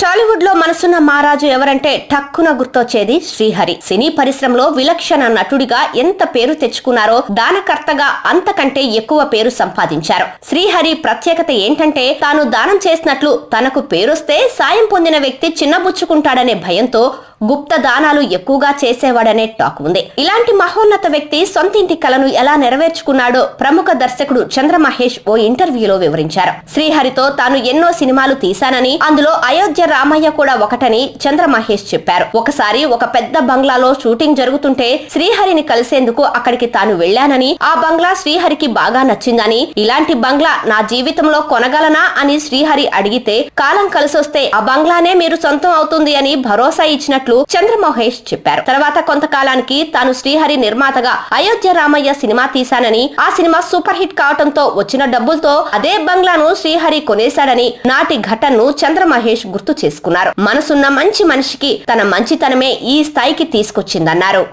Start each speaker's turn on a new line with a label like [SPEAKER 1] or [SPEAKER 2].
[SPEAKER 1] టాలీవుడ్ లో మనసున్న మహారాజు ఎవరంటే టక్కున గుర్తొచ్చేది శ్రీహరి. సినీ పరిశ్రమలో విలక్షణ నటుడిగా ఎంత పేరు తెచ్చుకున్నారో దానకర్తగా అంతకంటే ఎక్కువ పేరు సంపాదించారు. శ్రీహరి ప్రత్యేకత ఏంటంటే తాను దానం చేసినట్లు తనకు పేరొస్తే సాయం పొందిన వ్యక్తి చిన్నబుచ్చుకుంటాడనే భయంతో గుప్త దానాలు ఎక్కువగా చేసేవాడనే టాక్ ఉంది. ఇలాంటి మహోన్నత వ్యక్తి సొంతింటి కలను ఎలా నెరవేర్చుకున్నాడో ప్రముఖ దర్శకుడు చంద్ర మహేష్ ఓ ఇంటర్వ్యూలో వివరించారు. శ్రీహరితో తాను ఎన్నో సినిమాలు తీశానని, అందులో అయోధ్య రామయ్య కూడా ఒకటని చంద్ర మహేష్ చెప్పారు. ఒకసారి ఒక పెద్ద బంగ్లాలో షూటింగ్ జరుగుతుంటే శ్రీహరిని కలిసేందుకు అక్కడికి తాను వెళ్లానని, ఆ బంగ్లా శ్రీహరికి బాగా నచ్చిందని, ఇలాంటి బంగ్లా నా జీవితంలో కొనగలనా అని శ్రీహరి అడిగితే కాలం కలిసొస్తే ఆ బంగ్లానే మీరు సొంతం అవుతుంది అని భరోసా ఇచ్చినట్లు చంద్ర మహేష్ చెప్పారు. తర్వాత కొంతకాలానికి తాను శ్రీహరి నిర్మాతగా అయోధ్య రామయ్య సినిమా తీశానని, ఆ సినిమా సూపర్ హిట్ కావడంతో వచ్చిన డబ్బులతో అదే బంగ్లాను శ్రీహరి కొనేశాడని నాటి ఘటనను చంద్ర మహేష్ గుర్తు చేసుకున్నారు. మనసున్న మంచి మనిషికి తన మంచితనమే ఈ స్థాయికి తీసుకొచ్చిందన్నారు.